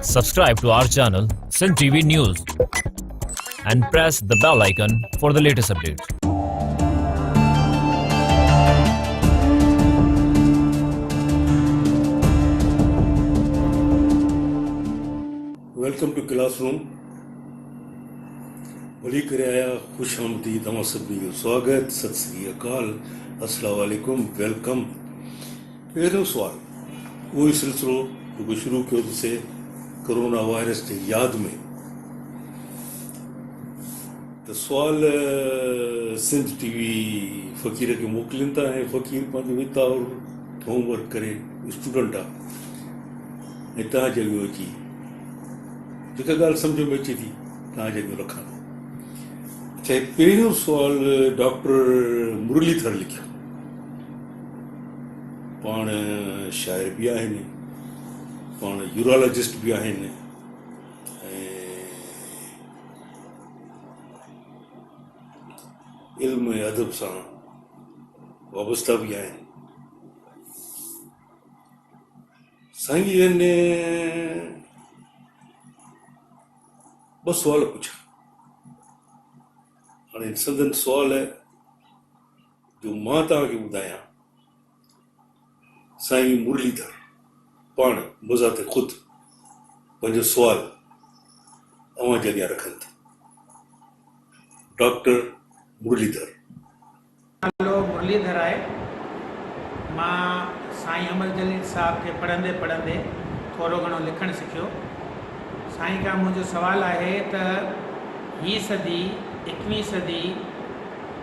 Subscribe to our channel, Sin TV News, and press the bell icon for the latest updates. Welcome to classroom. भली करे आया खुश आमदी तव्हां सभिनी जो स्वागत, सत श्री अकाल, अस्सलाम वालेकुम, वेलकम। पहिरियों सुवाल उहो ई सिलसिलो जेको शुरू कयो से कोरोना वायरस जे यादि में। त सुवाल सिंध टीवी फ़क़ीर खे मोकिलिनि था ऐं फ़क़ीर पंहिंजो विदाउट होमवर्क करे स्टूडेंट आहे ऐं तव्हां जॻहियो अची जेका ॻाल्हि सम्झ में अचे थी तव्हां जॻहियो रखां थो। अच्छा, पहिरियों सुवाल डॉक्टर मुरलीधर लिखियो। पाण शाइर बि आहिनि, पाण यूरोलॉजिस्ट बि आहिनि ऐं इल्म अदब सां वाबस्ता बि आहिनि। साईं ॿ सुवाल पुछा। हाणे संदन सुवाल जो मां तव्हांखे ॿुधायां, साईं मुरलीधर पाण बज़ाते ख़ुदि पंहिंजो सुवाल अवां जे अॻियां रखनि था। डॉक्टर मुरलीधर। नालो मुरलीधर आहे। मां साईं अमर जलील साहब खे पढ़ंदे पढ़ंदे थोरो घणो लिखणु सिखियो। साईं खां मुंहिंजो सुवालु आहे त हीअ सदी 21वीं सदी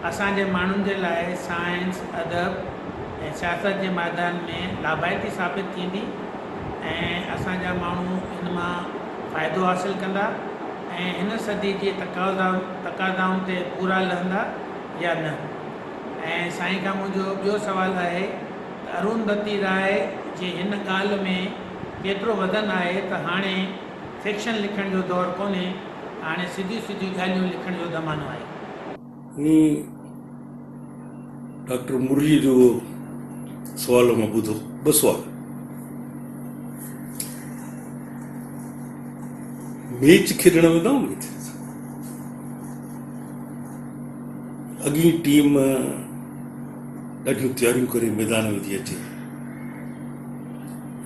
असांजे माण्हुनि जे लाइ साइंस, अदब ऐं सियासत जे मैदान में लाभाइती साबित थींदी ऐं असांजा माण्हू हिन मां फ़ाइदो हासिलु कंदा ऐं हिन सदी जे तक़ाज़ाउनि ते पूरा लहंदा या न। ऐं साईं खां मुंहिंजो ॿियो सुवालु आहे त अरुंधति राय जे हिन ॻाल्हि में केतिरो वधन आहे त हाणे फिक्शन लिखण जो दौरु कोन्हे, हाणे सिधियूं सिधियूं ॻाल्हियूं लिखण जो ज़मानो आहे। डॉक्टर मुरली जो सुवाल मां ॿुधो। ॿ सुवाल। मैच खेॾण वेंदा आहियूं किथे? अॻी टीम ॾाढियूं तयारियूं करे मैदान में थी अचे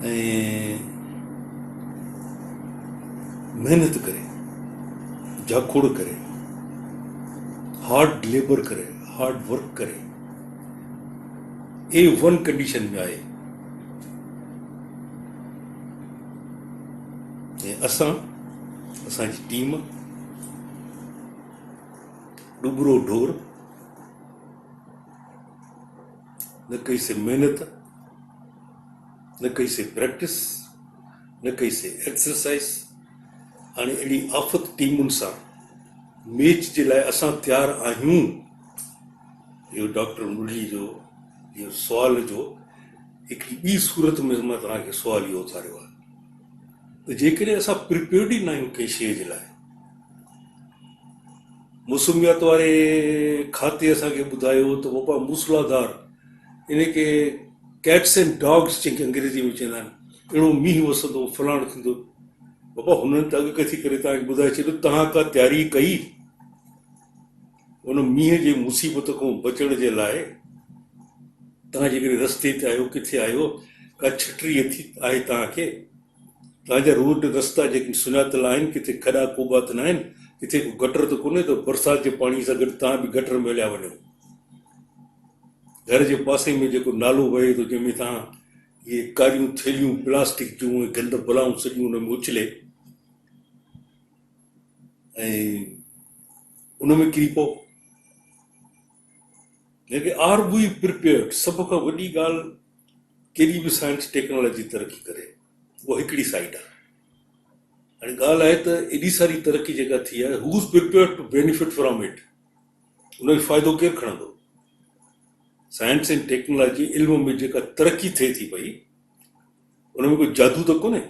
ऐं मेहनत करे, जाखोड़ करे, हार्ड लेबर करे, हार्ड वर्क करे, A1 कंडीशन में आहे। ऐं असांजी टीम डुबरो ढोर न कईसीं मेहनत, न कईसीं प्रैक्टिस, न कईसीं एक्सरसाइज। हाणे अहिड़ी आफ़त टीमुनि सां मैच जे लाइ असां तयारु आहियूं। इहो डॉक्टर मुरली जो इहो सुवाल जो हिकिड़ी ॿी सूरत में मां तव्हांखे सुवाल इहो उथारियो आहे त जेकॾहिं असां प्रिपेयर्ड ई न आहियूं कंहिं शइ जे लाइ। मौसमियात वारे खाते असांखे ॿुधायो त बाबा मूसलाधार, इन खे कैट्स एंड डॉग्स जंहिंखे अंग्रेज़ी में चवंदा आहिनि, अहिड़ो मींहुं वसंदो, फलाण थींदो। बाबा हुननि त अॻकथी करे तव्हांखे ॿुधाए छॾियो, तव्हां का तयारी कई उन मींहं जे मुसीबत खां बचण जे लाइ? तव्हां जेकॾहिं रस्ते ते आहियो, किथे आहियो, का छटरी आहे तव्हांखे? तव्हांजा रोड रस्ता जेके सुञातल आहिनि, किथे खॾा कोबा त न आहिनि, किथे को गटर त कोन्हे त बरसाति जे पाणी सां गॾु तव्हां बि गटर में हलिया वञो। घर जे पासे में जेको नालो वहे थो, जंहिंमें तव्हां इहे कारियूं थैलियूं प्लास्टिक जूं गंद बलाऊं सॼियूं हुन में उछले ऐं उन में किरी पओ। लेकिन आर वी प्रिपेयर्ड? सभ खां वॾी ॻाल्हि, केॾी बि साइंस टेक्नोलॉजी तरक़ी करे, उहा हिकिड़ी साइड आहे। हाणे ॻाल्हि आहे त एॾी सारी तरक़ी जेका थी आहे, who is prepared to benefit from it? उनजो फ़ाइदो केरु खणंदो? साइंस एंड टेक्नोलॉजी इल्म में जेका तरक़ी थिए थी पई, उन में कोई जादू त कोन्हे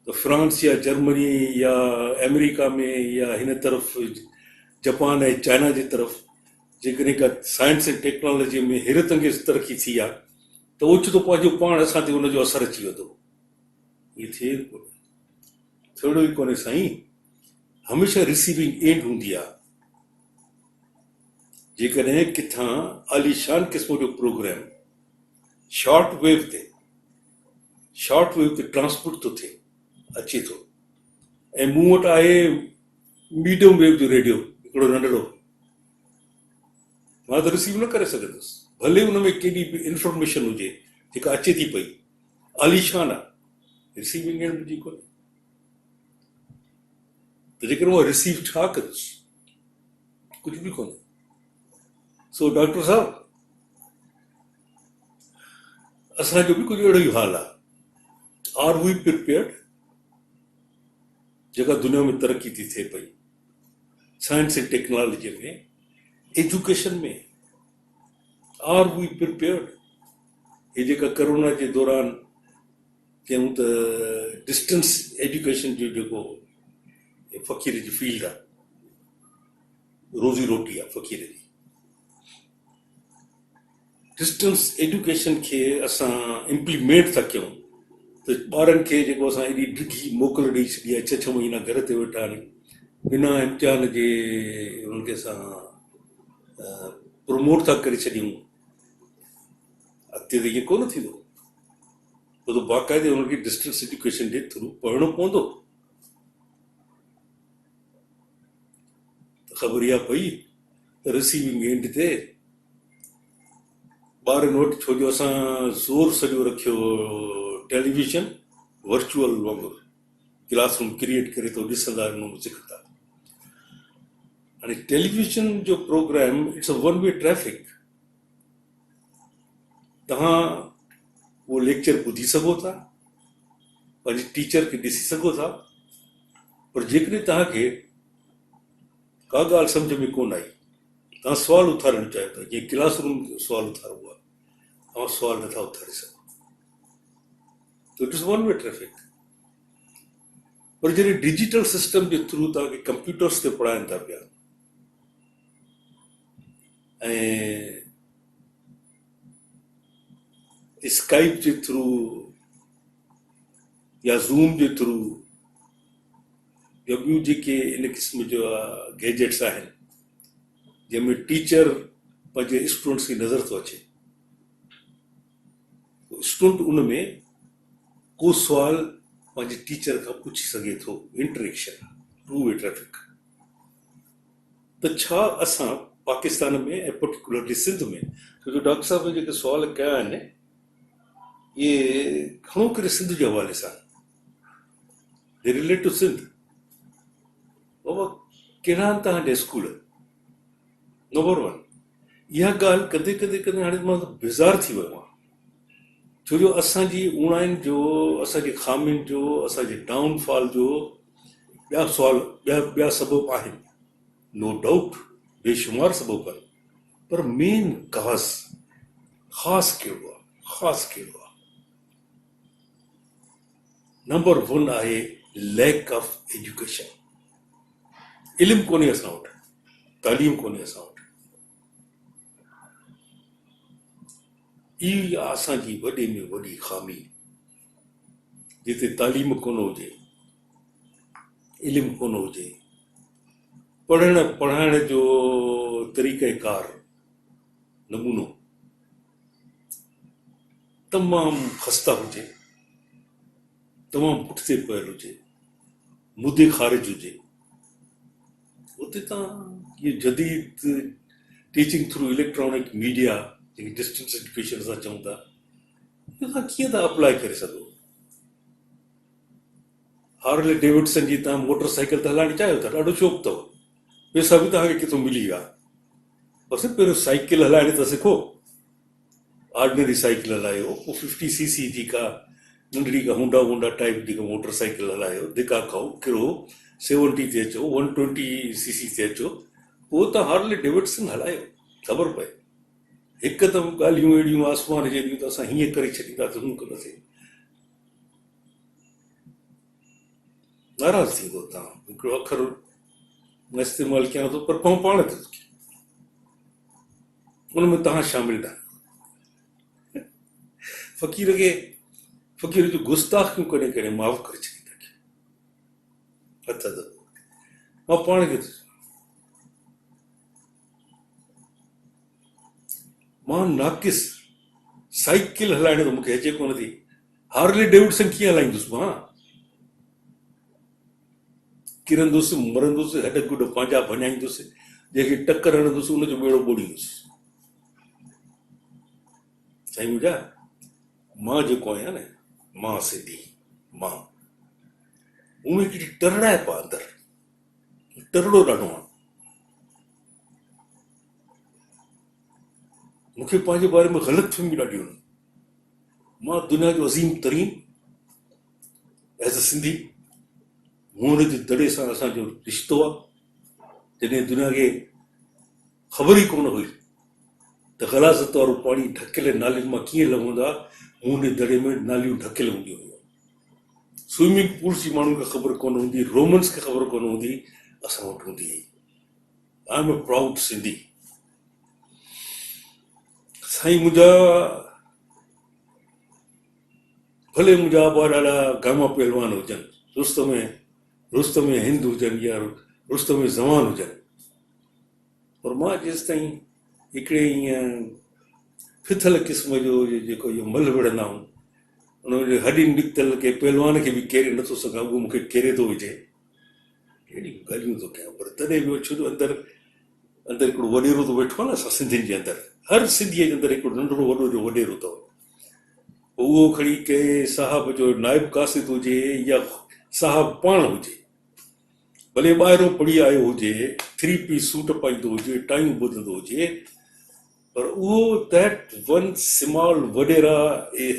त फ्रांस या जर्मनी या अमेरिका में या हिन तरफ़ जापान ऐं चाइना जे तरफ़ जेकॾहिं का साइंस एंड टेक्नोलॉजी में हैरत अंगेज़ तरक़ी थी आहे त ओचितो पंहिंजो पाण असां ते उनजो असरु अची वेंदो। ये थिए कोन्हे, थोड़ो ई कोन्हे साईं, हमेशह रिसीविंग एंड हूंदी आहे। जेकॾहिं किथां आलीशान क़िस्म जो प्रोग्राम शॉर्ट वेव ते ट्रांसपोर्ट थो थिए, अचे थो, ऐं मूं वटि आहे मीडियम वेव जो रेडियो हिकिड़ो नंढड़ो, मां त रिसीव न करे सघंदुसि, भले हुन में केॾी बि इंफॉर्मेशन हुजे जेका अचे थी पई, आलीशान आहे, रिसीविंग एंड मुंहिंजी कोन्हे, त जेकर मां रिसीव छा कंदुसि, कुझु बि कोन्हे। सो डॉक्टर साहब, असांजो बि कुझु अहिड़ो ई हाल आहे। Are we prepared? जेका दुनिया में तरक़ी थी थिए पई, साइंस एंड टेक्नोलॉजी में, एजुकेशन में, आर वी प्रिपेयर्ड? हे जेका कोरोना जे दौरान चयूं त डिस्टेंस एजुकेशन जो जेको फ़क़ीर जी फील्ड आहे, रोज़ी रोटी आहे फ़क़ीर जी, डिस्टेंस एजुकेशन खे असां इम्प्लीमेंट था कयूं, त ॿारनि खे जेको असां एॾी ढिघी मोकल ॾेई छॾी आहे, 6 महीना घर ते वेठा आहिनि, बिना इम्तिहान जे उन्हनि खे असां प्रोमोट था करे छॾियूं, अॻिते त इहो कोन थींदो, पोइ त बाक़ाइदे हुनखे डिस्टेंस एजुकेशन जे थ्रू पढ़णो पवंदो। त ख़बर इहा पई त रिसीविंग एंड ते ॿारनि वटि, छो जो असां ज़ोर सॼो रखियो टेलीविज़न वर्चुअल वांगुरु, क्लासरूम क्रिएट करे थो, ॾिसंदा आहिनि, सिखंदा। हाणे टेलीविज़न जो programme it's a one way traffic, तव्हां उहो लेक्चर ॿुधी सघो था, पंहिंजे टीचर खे ॾिसी सघो था, पर जेकॾहिं तव्हांखे का ॻाल्हि सम्झ में कोन आई, तव्हां सुवाल उथारणु चाहियो था, जीअं क्लासरूम सुवाल उथारिबो आहे, तव्हां सुवाल नथा उथारे सघो, त it is one way traffic. पर जॾहिं डिजिटल सिस्टम जे थ्रू तव्हांखे कंप्यूटर्स ते पढ़ाइनि था पिया, ऐं स्काइप जे थ्रू या ज़ूम जे थ्रू या ॿियूं जेके इन क़िस्म जो गैजेट्स आहिनि, जंहिंमें टीचर पंहिंजे स्टूडेंट्स खे नज़र थो अचे, स्टूडेंट उन में को सुवाल पंहिंजे टीचर खां पुछी सघे थो, इंटरेक्शन, टू वे ट्रैफिक। त छा असां पाकिस्तान में ऐं पर्टिकुलरली सिंध में, छो जो डॉक्टर साहब ने जेके सुवाल कया आहिनि, इहे घणो करे सिंध जे हवाले सां, दे रिलेट टू सिंध। बाबा कहिड़ा आहिनि तव्हांजा स्कूल? नंबर 1, इहा ॻाल्हि कंदे कंदे कंदे हाणे मां बेज़ार थी वियो आहियां, छो जो असांजी उणाइनि जो, असांजी ख़ामियुनि जो, असांजे डाउनफॉल जो ॿिया सुवाल, ॿिया सबब आहिनि, नो डाउट, बेशुमार सबब आहिनि, पर मेन ख़ासि कहिड़ो आहे? ख़ासि कहिड़ो आहे? नंबर 1 आहे लैक ऑफ एजुकेशन। इल्मु कोन्हे असां वटि, तालीम कोन्हे असां वटि। इहा असांजी वॾे में वॾी ख़ामी, जिते तालीम कोन हुजे, इल्मु कोन हुजे, पढ़ाइण जो तरीक़ेकार, नमूनो तमामु ख़स्ता हुजे, तमामु पुठिते पयल हुजे, मुदे ख़ारिज हुजे, उते तव्हां इहे जदीद टीचिंग थ्रू इलेक्ट्रॉनिक मीडिया, जेकी डिस्टेंस एजुकेशन असां चऊं था, तव्हां कीअं था अप्लाई करे सघो? हार्ले डेविडसन जी तव्हां मोटरसाइकिल त हलाइणु चाहियो था, ॾाढो शौक़ु अथव, पैसा बि तव्हांखे किथां मिली विया, बसि पहिरियों साइकिल हलाइण त सिखो, ऑर्डिनरी साइकिल हलायो, पोइ 50 cc जी का नंढड़ी का हुंडा टाइप जेका मोटरसाइकिल हलायो, धिका खाओ, किरो, 70 ते अचो, 120 cc ते अचो, पोइ तव्हां हार्ले डेविडसन हलायो, ख़बर पए। हिकदमि ॻाल्हियूं अहिड़ियूं आसमान जहिड़ियूं त असां हीअं करे छॾींदासीं, हूअं कंदासीं, नाराज़ थींदो तव्हां। हिकिड़ो अखर न इस्तेमालु कयां थो, पर पाण थो कयां, उन में तव्हां शामिल न आहियो। फ़क़ीर खे फ़क़ीर जो गुस्ताखियूं कॾहिं कॾहिं माफ़ करे छॾींदा हथ दॿो मां पाण खे मां नाक़िस साइकिल हलाइण त मूंखे अचे कोन थी हार्ले डेविडसन कीअं हलाईंदुसि मां किरंदुसि मरंदुसि हॾ गुॾ पंहिंजा भञाईंदुसि जंहिंखे टकर हणंदुसि उनजो ॿेड़ो ॿोड़ींदुसि साईं मुंहिंजा मां जेको आहियां न मां सिंधी मां उहे हिकिड़ी टरड़ा आहे पा अंदरि टरड़ो ॾाढो आहे मूंखे पंहिंजे बारे में ग़लतफ़हमियूं ॾाढियूं आहिनि मां दुनिया जो अज़ीम तरीन एज़ अ सिंधी मुंहं जे दड़े सां असांजो रिश्तो आहे जॾहिं दुनिया खे ख़बर ई कोन हुई त ग़लाज़त वारो पाणी ढकियल नालियुनि मां कीअं लहंदा मुंहं जे दड़े में नालियूं ढकियल हूंदियूं हुयूं स्विमिंग पूल्स जी माण्हुनि खे ख़बर कोन हूंदी रोमन्स खे ख़बर कोन हूंदी असां वटि हूंदी हुई I am a proud Sindhi साईं मुंहिंजा भले मुंहिंजा आबा ॾाढा गामा पहलवान हुजनि रुस्तम हिंद हुजनि या रुस्तम ज़मान हुजनि पर मां जेसि ताईं हिकिड़े ईअं फिथल क़िस्म जो जेको इहो मल विढ़ंदा आहियूं उनजो हॾी निकितल के पहलवान खे बि केरे नथो सघां उहो मूंखे केरे थो विझे अहिड़ियूं ॻाल्हियूं थो कयां पर तॾहिं बि छो जो अंदरि हिकिड़ो वॾेरो थो वेठो आहे न असां सिंधियुनि जे अंदरि हर सिंधीअ जे अंदरि हिकिड़ो नंढिड़ो वॾो जो वॾेरो अथव उहो खणी कंहिं साहब जो नाइब कासिद हुजे या साहब पाण हुजे भले ॿाहिरों पढ़ी आयो हुजे 3 पीस सूट पाईंदो हुजे टाइयूं ॿुधंदो हुजे पर उहो that one small wadera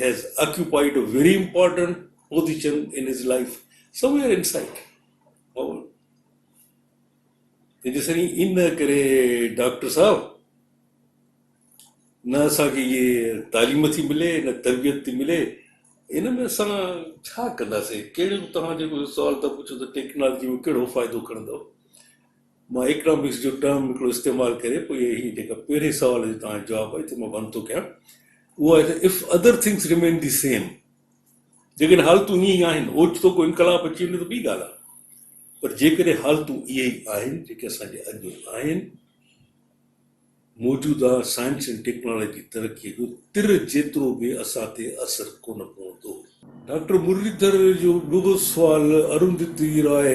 has occupied a very important position in his life somewhere inside तंहिंजे इन करे डॉक्टर साहब न असांखे इहे तालीम थी मिले न तरबियत थी मिले इन में असां छा कंदासीं कहिड़ो तव्हां जेको सुवाल था पुछो त टेक्नोलॉजी में कहिड़ो फ़ाइदो खणंदो मां इकनॉमिक्स जो टर्म हिकिड़ो इस्तेमालु करे पोइ हीअ जेका पहिरें सुवाल जो तव्हांजो जवाबु आहे त मां बंदि थो कयां उहो आहे त if other things remain the same जेकॾहिं हालतूं ईअं ई आहिनि ओचितो को इनकलाब अची वञे त ॿी ॻाल्हि आहे पर जेकॾहिं हालतूं इहे ई आहिनि जेके असांजे अॼु आहिनि मौजूदा साइंस एंड टेक्नोलॉजी तरक़ीअ जो तिर जेतिरो बि असां ते असरु कोन पवंदो डॉक्टर मुरलीधर जो ॿियो सुवालु अरुंधति राय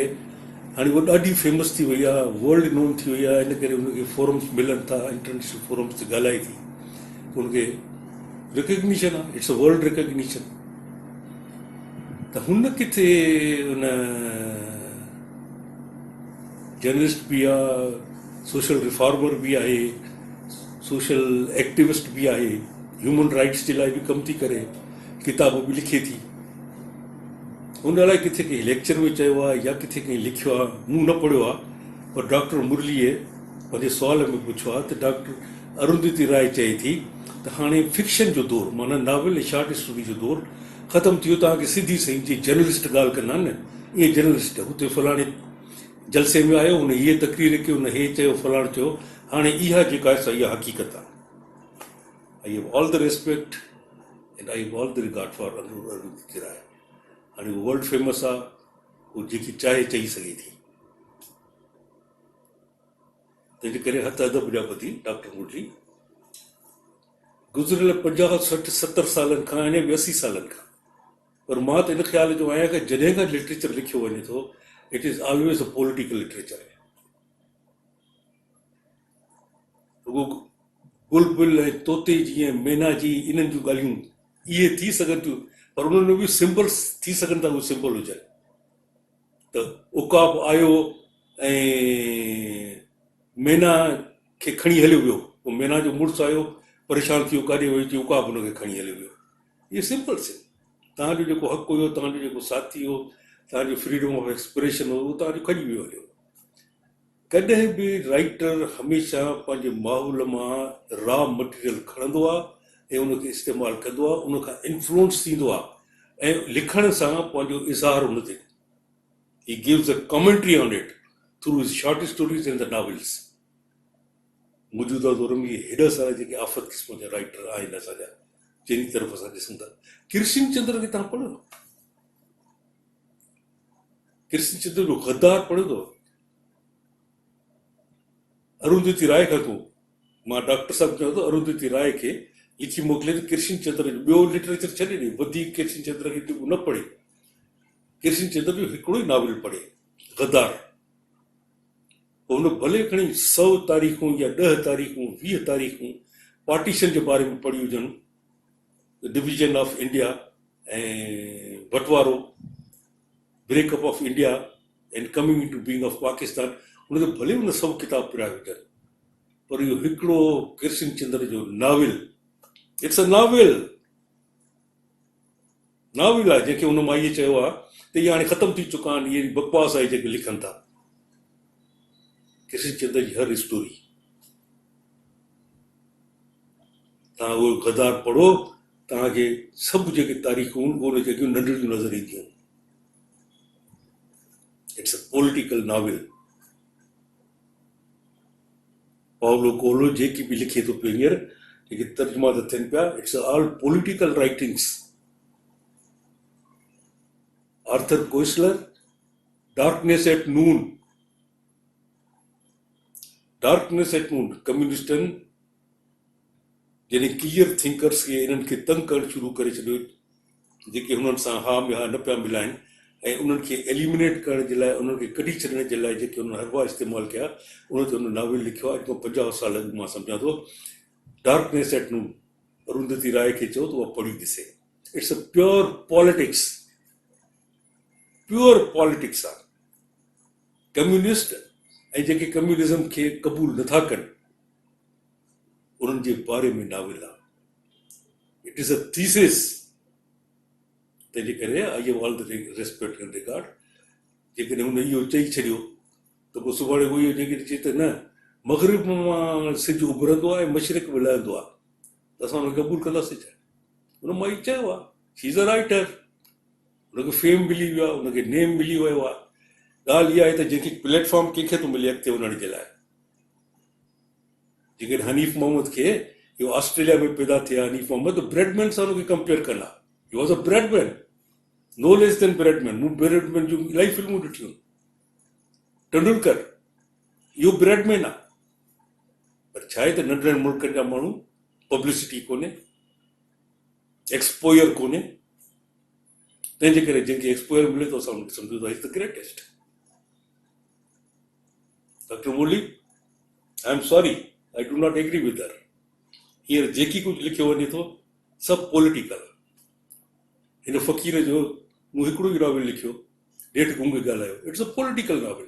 हाणे उहा ॾाढी फेमस थी वई आहे वर्ल्ड नोन थी वई आहे इन करे हुनखे फोरम्स मिलनि था इंटरनेशनल फोरम्स ते ॻाल्हाए थी हुनखे रिकग्निशन आहे इट्स अ वर्ल्ड रिकग्निशन त हुन किथे हुन जर्नलिस्ट बि आहे सोशल रिफॉर्मर बि आहे सोशल एक्टिविस्ट बि आहे ह्यूमन राइट्स जे लाइ बि कमु थी करे किताब बि लिखे थी हुन लाइ किथे कंहिं लेक्चर में चयो आहे या किथे कंहिं लिखियो आहे मूं न पढ़ियो आहे पर डॉक्टर मुरलीअ पंहिंजे सुवाल में पुछियो आहे त डॉक्टर अरुंधति राय चए थी त हाणे फिक्शन जो दौरु माना नॉवल ऐं शॉर्ट स्टोरी जो दौरु ख़तमु थी वियो तव्हांखे सिधी सही जीअं जर्नलिस्ट ॻाल्हि कंदा आहिनि न ईअं जर्नलिस्ट हुते फलाणे जलसे में आयो हुन हीअ तकरीर कयो हुन हे चयो फलाणो चयो हाणे इहा जेका आहे इहा हक़ीक़त आहे I have all the respect and I have all the regard for Arundhati Roy हाणे उहो वर्ल्ड फेमस आहे उहो जेकी चाहे चई सघे थी तंहिंजे करे हथ अदब जा ॿधी डॉक्टर मुरली गुज़िरियल 50, 60, 70 सालनि खां यानी 80 सालनि खां पर मां त इन ख़्याल जो आहियां कि जॾहिं खां लिटरेचर लिखियो वञे थो it is always a political literature बुलबुल ऐं तोते जीअं मैना जी इन्हनि जूं ॻाल्हियूं इहे थी सघनि थियूं पर उन्हनि में बि सिंबल्स थी सघनि था उहे सिंबल हुजनि त उकाब आयो ऐं मैना खे खणी हलियो वियो पोइ मैना जो मुड़ुसु आयो परेशान थियो काॾे वियो चई उकाब हुनखे खणी हलियो वियो इहे सिंपल्स आहिनि तव्हांजो जेको हक़ु हुयो तव्हांजो जेको साथी हो तव्हांजो फ्रीडम ऑफ एक्सप्रेशन हो उहो तव्हांजो खणी वियो हलियो कॾहिं बि राइटर हमेशह पंहिंजे माहौल मां रॉ मटीरियल खणंदो आहे ऐं उनखे इस्तेमालु कंदो आहे उनखां इन्फ्लुएंस थींदो आहे ऐं लिखण सां पंहिंजो इज़हार हुन ते he gives a commentary on it through his short stories and the novels मौजूदा दौर में हेॾा सारा जेके आफ़त क़िस्म जा राइटर आहिनि असांजा जंहिंजी तरफ़ असां ॾिसूं था। किरशन चंद्र खे तव्हां पढ़ियो, किरशन चंद्र जो गद्दार पढ़ियो अथव? अरुंधति राय खां को मां डॉक्टर साहब चयो त अरुंधति राय खे लिखी मोकिले त किरशन चंद्र जो ॿियो लिटरेचर छॾे ॾे, वधीक किरशन चंद्र खे न पढ़े, किरशन चंद्र जो हिकिड़ो ई नॉवल पढ़े, गद्दार। हुन भले खणी 100 तारीख़ूं या 10 तारीख़ूं 20 तारीख़ूं पार्टीशन जे बारे में पढ़ी हुजनि, डिवीजन ऑफ इंडिया ऐं बंटवारो, breakup of India and coming into being of Pakistan, उनखे भले हुन सभु किताब पढ़िया हुजनि, पर इहो हिकिड़ो किरशन चंद्र जो novel, it's a novel, novel आहे जंहिंखे हुन माईअ चयो आहे त इहे हाणे ख़तमु थी चुका आहिनि, इहे बकवास आहे जेके लिखनि था। किरशन चंद्र जी हर स्टोरी तव्हां उहो गद्दार पढ़ो, तव्हांखे सभु जेके तारीख़ूं उहे जेकियूं नंढड़ियूं नज़र ईंदियूं। It's a political novel. Paulo कोलो जेकी बि लिखे थो पियो हींअर, जेके तर्जुमा था थियनि पिया, it's all political writings. Arthur Koestler, darkness at noon, darkness at noon, कम्युनिस्टनि जॾहिं क्लियर थिंकर्स खे इन्हनि खे तंग करणु शुरू करे छॾियो, जेके हुननि सां हा में हा न पिया मिलाइनि, ऐं उन्हनि खे एलिमिनेट करण जे लाइ, उन्हनि खे कढी छॾण जे लाइ जेके हुननि हरवा इस्तेमालु कया, उन ते हुन नॉवल लिखियो आहे। अॼु खां 50 साल अॻु मां सम्झां थो, डार्कनेस एट नून, अरुंधति राय खे चयो त उहा पढ़ी ॾिसे। It's a pure politics, pure politics आहे। कम्युनिस्ट ऐं जेके कम्युनिज़म खे क़बूल नथा कनि, उन्हनि जे बारे में नॉवल आहे। It is a thesis. तंहिंजे करे आई have all the respect and regard. जेकॾहिं हुन इहो चई छॾियो त पोइ सुभाणे उहो इहो जेकॾहिं चए त न मग़रिब मां सिज उभरंदो आहे ऐं मशरिक़ में लहंदो आहे, त असां हुनखे क़बूल कंदासीं छा? हुन मां ई चयो आहे, शी इज़ अ राइटर, हुनखे फेम मिली वियो आहे, हुनखे नेम मिली वियो आहे। ॻाल्हि इहा आहे त जंहिंखे प्लेटफॉर्म कंहिंखे थो मिले अॻिते वञण जे लाइ। जेकॾहिं हनीफ़ मोहम्मद खे इहो ऑस्ट्रेलिया में पैदा थिया, हनीफ़ मोहम्मद ब्रेडमैन सां हुनखे कंपेयर कंदा, he was a Bradman, no less than Bradman. मूं ब्रेडमैन जूं इलाही फिल्मूं ॾिठियूं। तेंदुलकर इहो ब्रेडमैन आहे, पर छा आहे त नंढड़नि मुल्कनि जा माण्हू पब्लिसिटी कोन्हे, एक्सपोयर कोन्हे, तंहिंजे करे जंहिंखे एक्सपोयर मिले थो असां हुनखे सम्झूं था is the greatest. Doctor Murali, I am sorry, I do not agree with her. हींअर जेकी कुझु लिखियो वञे थो सभु पॉलिटिकल। हिन फ़क़ीर जो मूं हिकिड़ो ई नॉवल लिखियो, डेठ गुंग ॻाल्हायो, it's a political novel.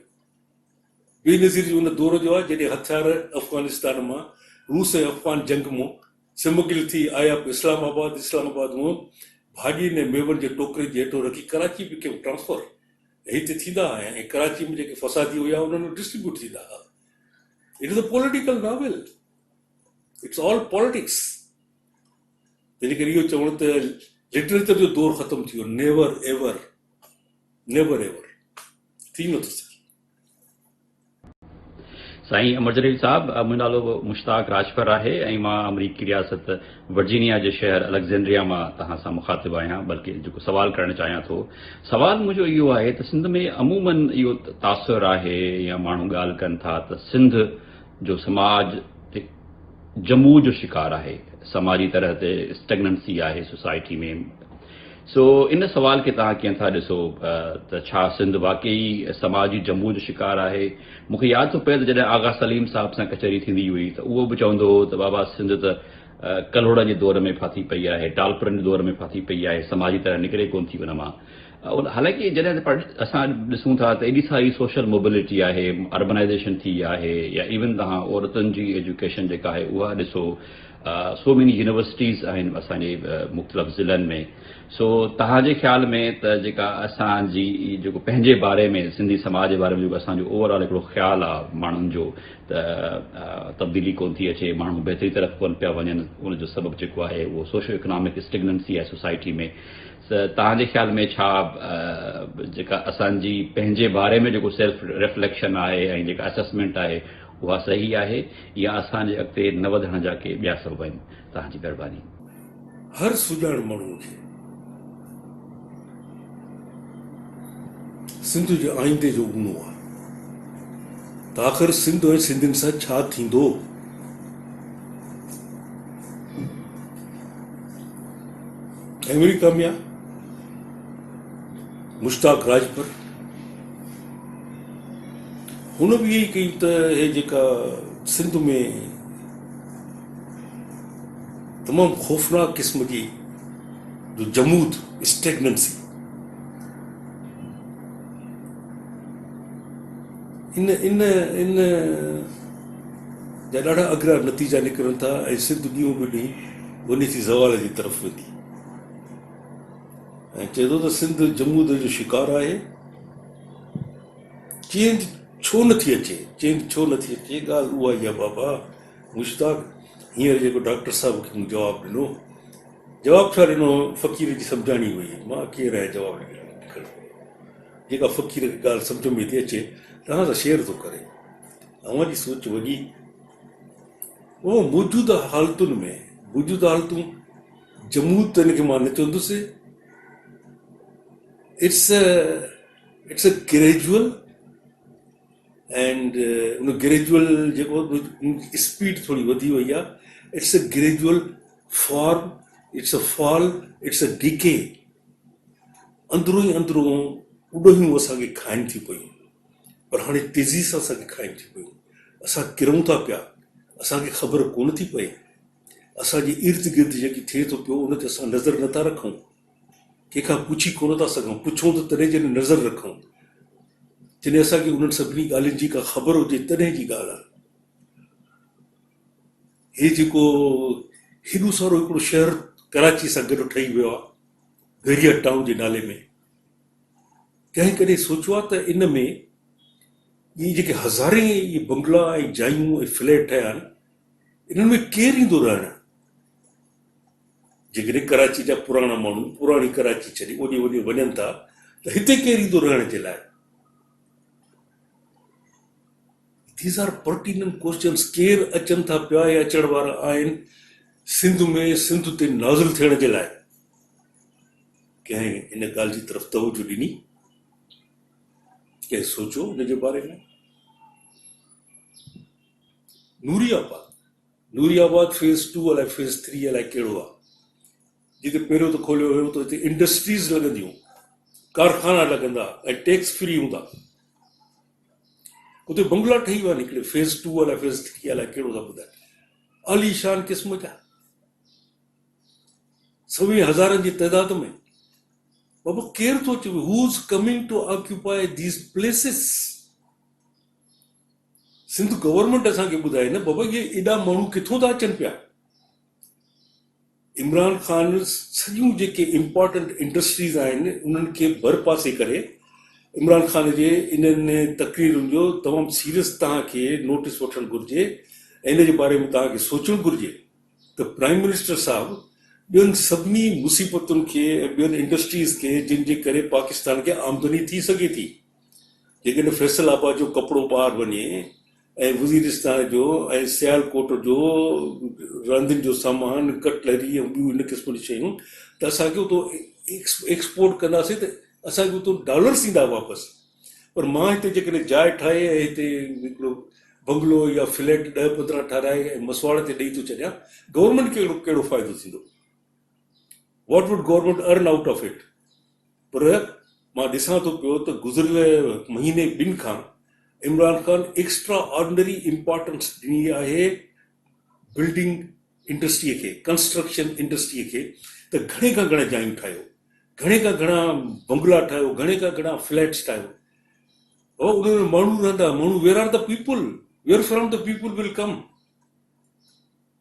Benazir जो उन दौर जो आहे जॾहिं हथियार अफ़गानिस्तान मां, रूस ऐं अफ़गान जंग मां स्मगल थी आया इस्लामाबाद, इस्लामाबाद मां भाॼी ने मेवनि जे टोकरे जे हेठो रखी कराची में कंहिं ट्रांसफर हिते थींदा हुआ, ऐं कराची में जेके फसादी हुआ उन्हनि डिस्ट्रीब्यूट थींदा हुआ। It is a political novel, it's all politics. तंहिंजे करे इहो चवणु त लिटरेचर जो दौर ख़तमु थी वियो, नेवर एवर, नेवर एवर थी नथो सघे। साईं अमर जलील साहब, मुंहिंजो नालो मुश्ताक राजफर आहे ऐं मां अमरीकी रियासत वर्जीनिया जे शहर अलेक्जेंड्रिया मां तव्हां सां मुखातिब आहियां, बल्कि जेको सवाल करणु चाहियां थो। सवाल मुंहिंजो इहो आहे त सिंध में अमूमन इहो तासुर आहे या माण्हू ॻाल्हि कनि था त सिंध जो समाज जमू जो शिकार आहे, समाजी तरह ते स्टेगनेंसी आहे सोसाइटी में। सो इन सवाल खे तव्हां कीअं था ॾिसो त छा सिंध वाकई समाजी जमू जो शिकार आहे? मूंखे यादि थो पए त जॾहिं आगा सलीम साहब सां कचहरी थींदी हुई त उहो बि चवंदो हो त बाबा सिंध त कलोड़ जे दौर में फाथी पई आहे, टालपुरनि जे दौर में फाथी पई आहे, समाजी तरह निकिरे कोन थी हुन मां। हालांकि जॾहिं असां ॾिसूं था त एॾी सारी सोशल मोबिलिटी आहे, अर्बनाइज़ेशन थी आहे, या इवन तव्हां औरतुनि जी एजुकेशन जेका आहे उहा ॾिसो, सो मेनी यूनिवर्सिटीज़ आहिनि असांजे मुख़्तलिफ़ ज़िलनि में। सो तव्हांजे ख़्याल में त जेका असांजी जेको पंहिंजे बारे में, सिंधी समाज जे बारे में जेको असांजो ओवरऑल हिकिड़ो ख़्यालु आहे माण्हुनि जो त तब्दीली कोन थी अचे, माण्हू बहितरी तरफ़ कोन पिया वञनि, उनजो सबबु जेको आहे उहो सोशो इकोनॉमिक स्टेगनेंसी आहे सोसाइटी में। तव्हांजे ख़्याल में छा जेका असांजी पंहिंजे बारे में जेको सेल्फ रिफ्लेक्शन आहे ऐं जेका असेसमेंट आहे उहा सही आहे, या असांजे अॻिते न वधण जा के ॿिया सबब आहिनि? तव्हांजी महिरबानी। हर सुञाण माण्हूअ खे सिंध जे आईंदे जो ऊनो आहे त आख़िर सिंध ऐं सिंधियुनि सां छा थींदो। अमेरिका में आहे मुश्ताक राजपर, हुन बि इहा ई कई त हे जेका सिंध में तमामु ख़ौफ़नाक क़िस्म जी जो जमूद स्टेगनेंसी इन इन इन जा ॾाढा अगरा नतीजा निकिरनि था ऐं सिंध ॾींहों ॿ ॾींहुं वञे थी ज़वाल जी तरफ़ वेंदी ऐं चए थो त सिंध जमूद जो शिकार आहे। चेंज छो नथी अचे, चेंज छो नथी अचे, ॻाल्हि उहा ई आहे बाबा मुश्ताक। हींअर जेको डॉक्टर साहिब खे मूं जवाबु ॾिनो, जवाबु छा ॾिनो, फ़क़ीर जी सम्झाणी हुई, मां केरु आहियां जवाबु ॾियणु। जेका फ़क़ीर खे ॻाल्हि सम्झ में थी अचे तव्हां सां शेयर थो करे। अव्हां जी सोच वॾी, उहो मौजूदा हालतुनि में मौजूदा हालतूं जमूद त हिनखे मां न चवंदुसि, इट्स अ ग्रेजुअल एंड उन ग्रेजुअल जेको स्पीड थोड़ी वधी वई आहे, it's a gradual form, it's a fall, it's a decay. अंदरूं ई अंदरूं उॾहियूं असांखे खाइनि थी पयूं, पर हाणे तेज़ी सां असांखे खाइनि थी पयूं। असां किरूं था पिया, असांखे ख़बर कोन थी पए। असांजे इर्द गिर्द जेकी थिए थो पियो उन ते असां नज़र नथा रखूं, कंहिंखां पुछी कोन था सघूं, पुछूं त तॾहिं जॾहिं नज़र रखूं, जॾहिं असांखे उन्हनि सभिनी ॻाल्हियुनि जी का ख़बर हुजे तॾहिं जी ॻाल्हि आहे। हे जेको हेॾो सारो हिकिड़ो शहर कराची सां गॾु ठही वियो आहे वेरिया टाउन जे नाले में, कंहिं कॾहिं सोचियो आहे त इन में इहे जेके हज़ारे इहे बंगला ऐं जायूं ऐं फ्लैट ठहिया आहिनि, इन्हनि में केरु ईंदो रहणु। जेकॾहिं कराची जा पुराणा माण्हू पुराणी कराची छॾे ओॾे ओॾे वञनि था त हिते केरु ईंदो रहण जे लाइ। These are pertinent questions. केरु अचनि था पिया या अचण वारा आहिनि सिंध में, सिंध ते नाज़िल थियण जे लाइ। कंहिं इन ॻाल्हि जी तरफ़ तवजो ॾिनी, कंहिं सोचो हिन जे बारे में। नूरियाबाद फेज़ 2 अलाए फेज़ 3 अलाए कहिड़ो आहे, जिते पहिरियों त खोलियो वियो त हिते इंडस्ट्रीज़ लॻंदियूं, कारखाना लॻंदा ऐं टैक्स फ्री हूंदा। उते बंगला ठही विया निकिरे, फेज़ 2 अलाए फेज़ 3 अलाए कहिड़ो था ॿुधाए, आलीशान क़िस्म जा, 100,000 जी तइदाद में। बाबा केरु थो अचे, who's coming to occupy these places. Sindh government असांखे ॿुधाए न बाबा इहे एॾा माण्हू किथां था अचनि पिया। इमरान ख़ान सॼियूं जेके इम्पॉर्टेंट इंडस्ट्रीज़ आहिनि उन्हनि खे भरपासे करे इमरान ख़ान जे इन्हनि तक़रीरुनि जो तमामु सीरियस तव्हांखे नोटिस वठणु घुरिजे ऐं इन जे बारे में तव्हांखे सोचणु घुरिजे त प्राइम मिनिस्टर साहिबु ॿियनि सभिनी मुसीबतुनि खे ऐं ॿियनि इंडस्ट्रीज़ खे जिन जे करे पाकिस्तान खे आमदनी थी सघे थी, जेकॾहिं फैसलाबाद जो कपिड़ो ॿाहिरि वञे ऐं वज़ीरिस्तान जो ऐं सियालकोट जो रांदियुनि जो सामान, कटलरी ऐं ॿियूं इन क़िस्म जी शयूं, त असांखे उतां एक्सपोर्ट कंदासीं त असांखे उतां डॉलर्स ईंदा वापसि। पर मां हिते जेकॾहिं जाइ ठाहे ऐं हिते हिकिड़ो बंगलो या फ्लैट 10-15 ठाराए ऐं मसवाड़ ते ॾेई थो छॾियां, गवर्नमेंट खे कहिड़ो फ़ाइदो थींदो? What would government earn out of it? पर मां ॾिसां थो पियो त गुज़िरियल महीने ॿिनि खां Imran Khan extra ordinary importance ॾिनी आहे बिल्डिंग इंडस्ट्रीअ खे, कंस्ट्रक्शन इंडस्ट्रीअ खे, त घणे खां घणे जायूं ठाहियो, घणे खां घणा बंगला ठाहियो, घणे खां घणा फ्लैट्स ठाहियो। उनमें माण्हू रहंदा, माण्हू where are the people, where from the people will come.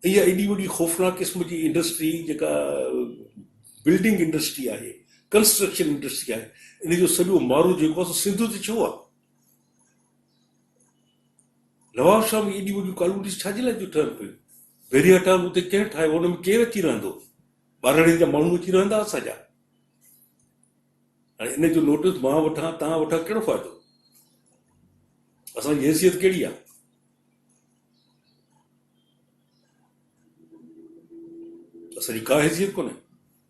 इहा एॾी वॾी ख़ौफ़नाक क़िस्म जी इंडस्ट्री जेका बिल्डिंग इंडस्ट्री आहे, कंस्ट्रक्शन इंडस्ट्री आहे, इन जो सॼो मारू जेको आहे सिंध ते छो आहे? नवाब शाह में एॾी वॾियूं कॉलोनीज़ छाजे लाइ थियूं ठहनि पियूं? वेरिया टाउन उते केरु ठाहियो, हुन में केरु अची रहंदो? ॿारहं जा माण्हू अची रहंदा असांजा। हाणे इन जो नोटिस मां वठां तव्हां वठां कहिड़ो फ़ाइदो? असांजी हैसियत कहिड़ी आहे? असांजी का हैसियत कोन्हे।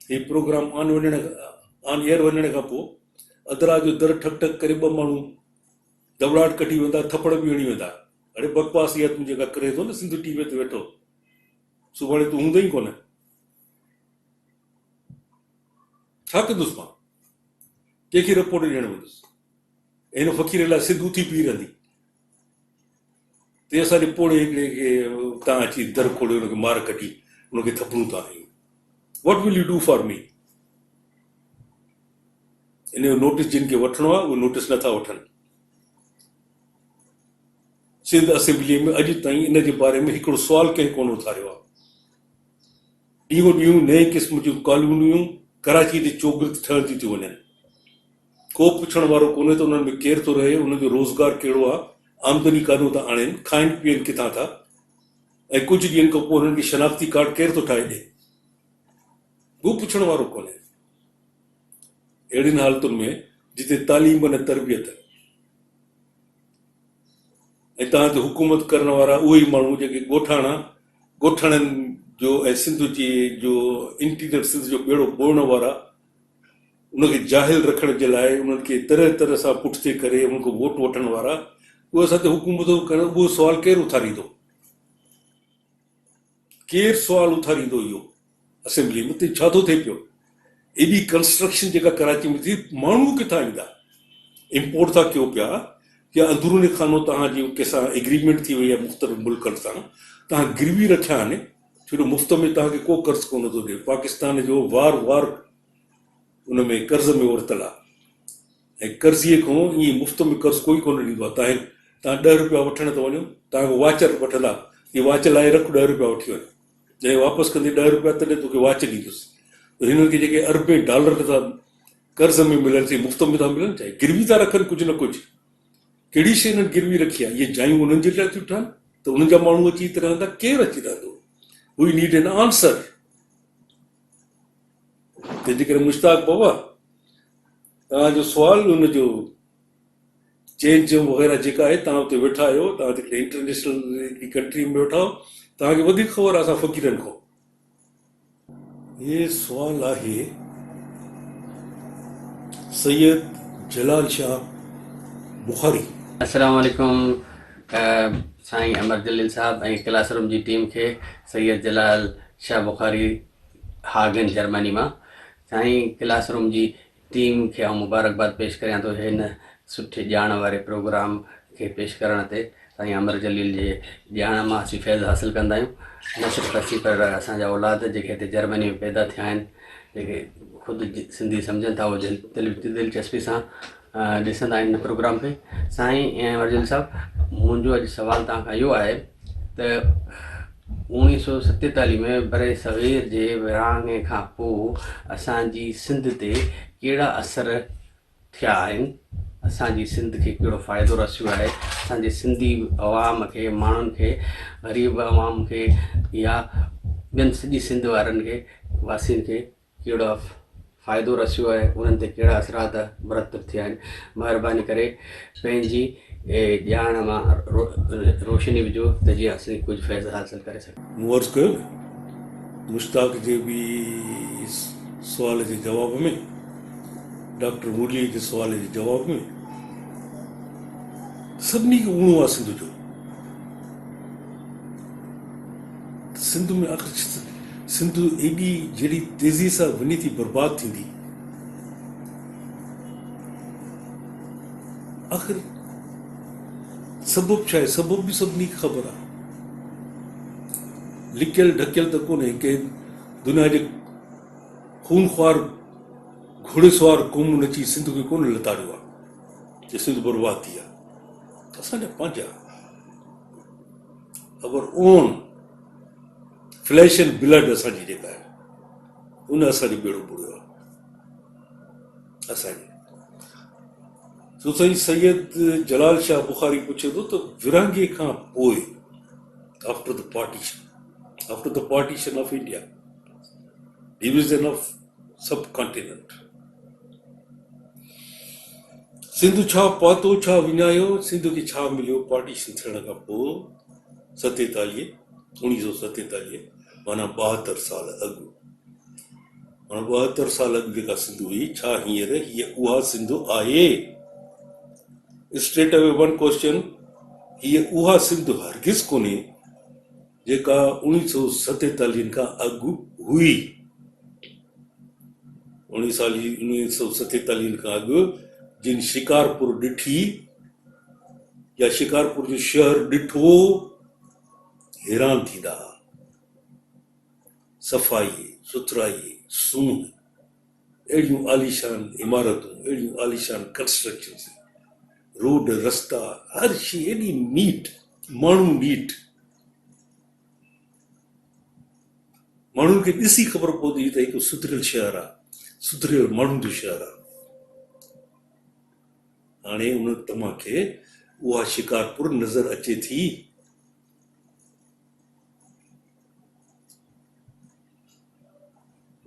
हे प्रोग्राम ऑन एयर वञण खां पोइ अदरा जो दर ठक ठक करे 2 माण्हू दबड़ाहट कढी वेंदा, थप्पड़ बि हणी वेंदा। अरे बकवास इहा तूं जेका करे थो न सिंध टीवीअ ते वेठो, सुभाणे तूं हूंदो ई कोन्हे। छा कंदुसि मां? कंहिंखे रिपोर्ट ॾियणु वेंदुसि? हिन फ़क़ीर लाइ सिंध उथी पी रहंदी। ते असांजे पोड़े हिकिड़े खे तव्हां अची दर खोलियो, हुनखे मार कढी हुनखे थपड़ूं था हयूं। What will U do for me? इन जो नोटिस जिन खे वठिणो आहे उहो नोटिस नथा वठनि। सिंध असेंबलीअ में अॼु ताईं इन जे बारे में हिकिड़ो सुवाल कंहिं कोन उथारियो आहे। ॾींहों ॾींहुं नए क़िस्म जूं कॉलोनियूं कराची ते चौगिर्द ठहंदियूं थियूं वञनि। को पुछण वारो कोन्हे त उन्हनि में केरु थो रहे, उन्हनि जो रोज़गार कहिड़ो आहे, आमदनी काॾों था आणनि, खाइनि पीअनि किथां था, ऐं कुझु ॾींहंनि खां पोइ हुननि खे शनाख़्ती कार्ड केरु थो ठाहे ॾे, उहो पुछण वारो कोन्हे। अहिड़ियुनि हालतुनि में जिते तालीम न तरबियत ऐं तव्हां ते हुकूमत करण वारा उहे ई माण्हू जेके ॻोठाणनि जो ऐं सिंध जो इंटीरियर सिंध जो ॿेड़ो ॿोड़ण वारा, उनखे जाहिल रखण जे लाइ उन्हनि खे तरह तरह सां पुठिते करे उन्हनि खां वोट वठण वारा, उहे असां ते हुकूमत करण। उहो सुवाल केरु उथारींदो? केरु सुवाल उथारींदो इहो असेंबली में? त छा थो थिए पियो? एॾी कंस्ट्रक्शन जेका कराची में थी, माण्हू किथां ईंदा? इम्पोर्ट था कयो पिया या अंदरूनी खानो तव्हांजी कंहिंसां एग्रीमेंट थी वई आहे मुख़्तलिफ़ मुल्कनि सां, तव्हां गिरवी रखिया आहिनि, छो मुफ़्त में तव्हांखे को कर्ज़ु कोन थो ॾिए। पाकिस्तान जो वार उन में कर्ज़ में वरितल आहे, ऐं कर्ज़ीअ खां ईअं मुफ़्त में कर्ज़ु कोई कोन ॾींदो आहे। तव्हां 10 रुपया वठण था वञो, तव्हांखे वाच वठंदा, हीअ वाच लाइ रख, 10 रुपया वठी वञ, जॾहिं वापसि कंदे 10 रुपया तॾहिं तोखे वाच ॾींदुसि। त हिननि खे जेके अरबे डॉलर था कर्ज़ में मिलनि थी, मुफ़्त में था मिलनि, चाहे गिरवी था रखनि कुझु न कुझु। कहिड़ी शइ हिननि गिरवी रखी आहे? इहे जायूं उन्हनि जे लाइ थियूं ठहनि त उन्हनि जा माण्हू अची रहंदा? केरु अची रहंदो? We need an answer. तंहिंजे करे मुश्ताक बाबा, तव्हांजो सुवाल हुनजो चेंज वग़ैरह जेका आहे, तव्हां हुते वेठा आहियो, तव्हां हिकिड़े इंटरनेशनल कंट्री में वेठा आहियो, तव्हांखे वधीक ख़बर आहे असां फ़क़ीरनि खां। इहे सुवाल आहे सैयद जलाल शाह बुखारी। अस्सलाम वालेकुम साईं अमर जलील साहब ऐं क्लासरूम जी टीम खे सैयद जलाल शाह बुखारी हागन जर्मनी मां। साईं क्लासरूम जी टीम खे आउं मुबारकबाद पेश करियां थो हिन सुठे ॼाण वारे प्रोग्राम खे पेश करण ते। साईं अमर जलील जे ॼाण मां असीं फैज़ हासिलु कंदा आहियूं। न सिर्फ़ु असीं पर असांजा औलाद जेके हिते जर्मनी में पैदा थिया आहिनि, जेके ख़ुदि सिंधी सम्झनि था, उहे दिलचस्पी सां ॾिसंदा आहिनि हिन प्रोग्राम खे। साईं अमर जलील साहब, मुंहिंजो अॼु सुवालु तव्हां खां इहो आहे त 1947 में बरे सग़ीर जे विरहाङे खां पोइ असांजी सिंध ते कहिड़ा असर थिया आहिनि, असांजी सिंध खे कहिड़ो फ़ाइदो रसियो आहे, असांजे सिंधी अवाम खे, माण्हुनि खे, ग़रीब अवाम खे या ॿियनि सॼी सिंध वारनि खे, वासियुनि खे कहिड़ो फ़ाइदो रसियो आहे, उन्हनि ते कहिड़ा असरात मुरतब थिया आहिनि। महिरबानी करे पंहिंजी ॼाण मां रोशनी विझो त जीअं असीं कुझु फैज़ हासिलु करे सघूं। मूं अर्ज़ु कयो मुश्ताक जे बि सुवाल जे जवाब में, डॉक्टर मुरली जे सुवाल जे जवाब में, सभिनी खे उणो आहे सिंध जो। सिंध में आख़िर सिंध एॾी जहिड़ी तेज़ी सां वञे थी बर्बाद थींदी, आख़िर सबबु छा आहे? सबबु बि सभिनी खे ख़बर आहे। लिकियल ढकियल त कोन्हे। कंहिं दुनिया जे खूनख्वार घोड़ेसवार क़ौमुनि अची सिंध खे कोन लताड़ियो आहे जे सिंध बर्बाद थी आहे। असांजा पंहिंजा our own flash and blood असांजी जेका आहे, उन असांजो ॿेड़ो ॿुड़ियो आहे असांजे। सो साईं सैयद जलाल शाह बुखारी पुछे थो त विरहाङे खां पोइ, after the partition of India, division of सब कॉन्टिनेंट, सिंध छा पातो, छा विञायो, सिंध खे छा मिलियो पार्टीशन थियण खां पोइ 1947, माना 72 साल अॻु। माना 72 साल अॻु जेका सिंध हुई, छा हींअर हीअ उहा सिंध आहे? स्ट्रेट अवे वन क्वेश्चन, हीअ उहा सिंध हरगिज़ कोन्हे जेका 1947 खां अॻु हुई। 1947 खां अॻु जिन शिकारपुर ॾिठी या शिकारपुर जो शहर ॾिठो, हैरान थींदा। सफ़ाई, सुथराई, सूंह, अहिड़ियूं आलीशान इमारतूं, अहिड़ियूं आलीशान कंस्ट्रक्शन्स, रोड रस्ता, हर शइ एॾी नीट, माण्हू नीट। माण्हुनि खे ॾिसी ख़बर पवंदी त हिकु सुधरियल शहर आहे, सुधरियल माण्हुनि जो शहर आहे। हाणे उन तव्हांखे उहा शिकारपुर नज़र अचे थी।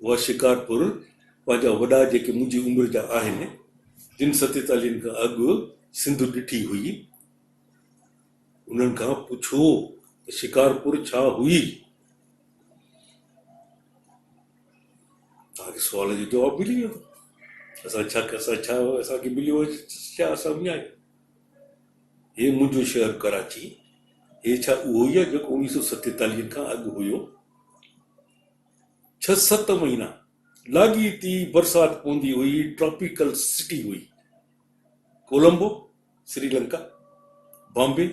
उहा शिकारपुर पंहिंजा वॾा जेके मुंहिंजी उमिरि जा आहिनि, जिन 47 खां अॻु सिंध ॾिठी हुई, उन्हनि खां पुछो त शिकारपुर छा हुई। तव्हांखे सुवाल जो जवाबु मिली वेंदो। असांखे मिलियो छा, असां विञायो। हे मुंहिंजो शहर कराची, हे छा उहो ई आहे जेको 1947 खां अॻु हुयो? 6-7 महीना लाॻीती बरसाति पवंदी हुई, ट्रॉपिकल सिटी हुई। कोलंबो श्रीलंका, बॉम्बे,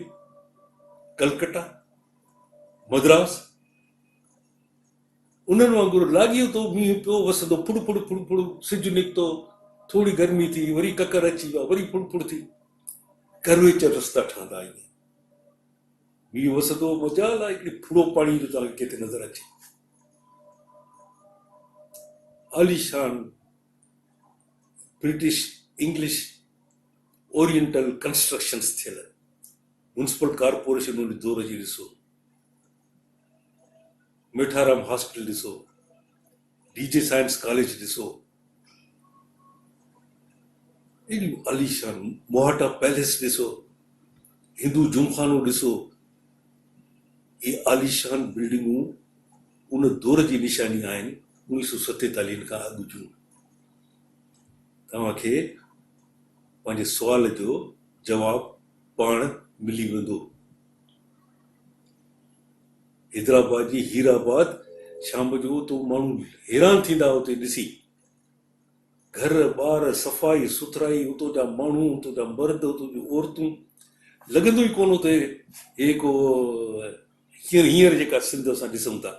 कलकत्ता, मद्रास, उन्हनि वांगुरु लाॻीतो मींहुं पियो, वसंदो, फुड़ फुड़ फुड़ फुड़, सिज निकितो, थोड़ी गर्मी थी, वरी ककर अची विया, वरी फुड़ फुड़ थी, कर्वेचर रस्ता ठहंदा आहिनि। मींहुं वसंदो, मजाल आहे, हिकिड़ी फुड़ो पाणी जो तव्हांखे किथे नज़र अचे। आलीशान ब्रिटिश, इंग्लिश, ओरिएंटल कंस्ट्रक्शन्स थियल, म्यूनिसिपल कॉर्पोरेशन उन दौर जी ॾिसो, मेठाराम हॉस्पिटल ॾिसो, डीजे साइंस कॉलेज ॾिसो, एॾियूं आलीशान, मोहाटा पैलेस ॾिसो, हिंदू जुमखानो ॾिसो। ये आलीशान बिल्डिंगूं उन दौर जी निशानी आहिनि, 1947 खां अॻु जूं। तव्हांखे पंहिंजे सुवाल जो जवाबु पाण मिली वेंदो। हैदराबाद जी हीराबाद, शाम जो तो माण्हू हैरान थींदा उते ॾिसी। घर ॿार, सफ़ाई सुथराई, उतो जा माण्हू, उतो जा मर्द, उतो जूं औरतूं, लॻंदो ई कोन त हे को हींअर जेका सिंध असां ॾिसूं था,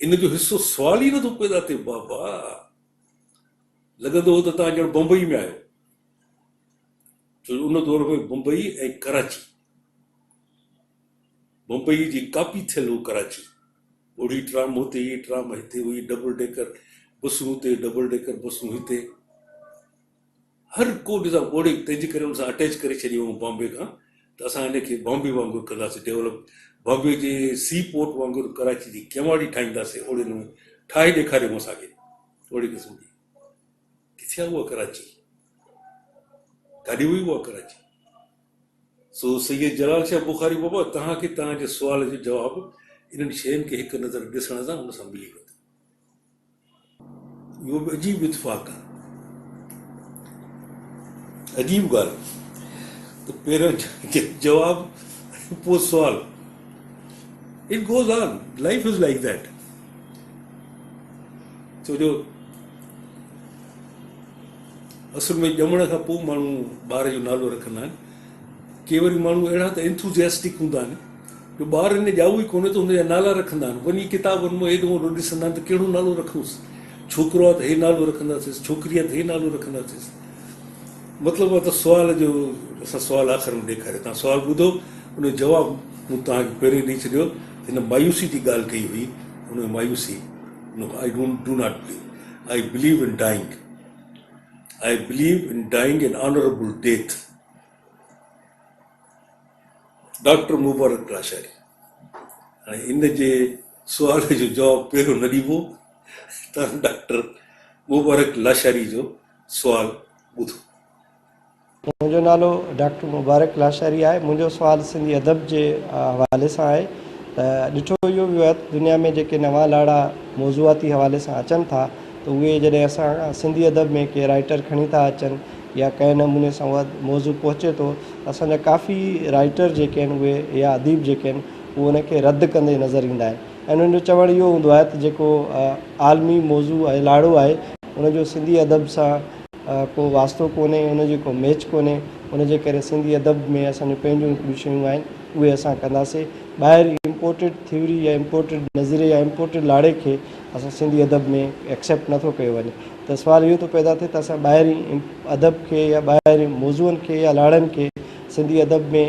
इन जो हिसो सुवाल ई नथो पैदा थिए। बाबा, लॻंदो हो त तव्हां ॼण बम्बई में आहियो। छो उन दौर में बम्बई ऐं कराची, बम्बई जी कापी थियल हो कराची। ओड़ी ट्राम हुते, ही ट्राम हिते हुई, डबल डेकर बसूं हुते, डबल डेकर बसूं हिते, हर को ॾिसां ओड़े। तंहिंजे करे हुन सां अटैच करे छॾियो बॉम्बे खां, त असां हिनखे बॉम्बे वांगुरु कंदासीं डेवलप। बॉम्बे जे सी पोर्ट वांगुरु कराची जी केवाड़ी ठाहींदासीं, ओड़े नमूने ठाहे ॾेखारियो असांखे, ओड़े क़िस्म जी। किथे आहे उहा कराची? काॾे हुई उहा कराची? सो सैयद जलाल शाह बुखारी बाबा, तव्हांखे तव्हांजे सुवाल जो जवाबु इन्हनि शयुनि खे हिकु नज़र ॾिसण सां हुन सां मिली वेंदो। इहो बि अजीब इतफ़ाक़ आहे, अजीब ॻाल्हि। त पहिरियों जवाबु, पोइ सुवाल। It goes on, life is like that. छो जो असुल में ॼमण खां पोइ माण्हू ॿार जो नालो रखंदा आहिनि। के वरी माण्हू अहिड़ा त एंथुजियास्टिक हूंदा आहिनि जो ॿार हिन ॼाऊ ई कोन्हे त हुनजा नाला रखंदा आहिनि। वञी किताबनि में हेॾो होॾो ॾिसंदा आहिनि त कहिड़ो नालो रखूंसि। छोकिरो आहे त हे नालो रखंदासीं, छोकिरी आहे त हे नालो रखंदासीं। मतिलबु आहे त सुवाल जो असां सुवाल आख़िर में ॾेखारियो। तव्हां सुवाल ॿुधो, उन जो जवाबु मूं तव्हांखे पहिरियों ॾेई छॾियो। हिन मायूसी जी ॻाल्हि कई हुई, हुन मायूसी, I do not believe, I believe in dying, I believe in dying in honourable death. Doctor Mubarak Lashari. हाणे इन जे सुवाल जो जवाबु पहिरियों न ॾिबो, तव्हां डॉक्टर मुबारक लाशारी जो सुवाल ॿुधो। मुंहिंजो नालो डॉक्टर मुबारक लाशारी आहे। मुंहिंजो सुवाल सिंधी अदब जे हवाले सां आहे। त ॾिठो इहो वियो आहे दुनिया में जेके नवां लाड़ा मौज़ूआती हवाले सां अचनि था त उहे जॾहिं असां सिंधी अदब में के राइटर खणी था अचनि या कंहिं नमूने सां उहा मौज़ू पहुचे थो, असांजा काफ़ी राइटर जेके आहिनि उहे या अदीब जेके आहिनि उहे उनखे रद्द कंदे नज़र ईंदा आहिनि। ऐं उन्हनि जो चवणु इहो हूंदो आहे त जेको आलमी मौज़ू आहे, लाड़ो आहे, उनजो सिंधी अदब सां को वास्तो कोन्हे, उनजो को मैच कोन्हे। उनजे करे सिंधी अदब में असांजो पंहिंजूं हिकिड़ियूं शयूं आहिनि उहे असां कंदासीं। ॿाहिरि इम्पोर्टेड थ्योरी या इम्पोर्टेड नज़रिए या इम्पोर्टेड लाड़े खे असां सिंधी अदब में एक्सेप्ट नथो कयो वञे। त सुवाल इहो थो पैदा थिए त असां ॿाहिरी अदब खे या ॿाहिरी मौज़ूअनि खे या लाड़नि खे सिंधी अदब में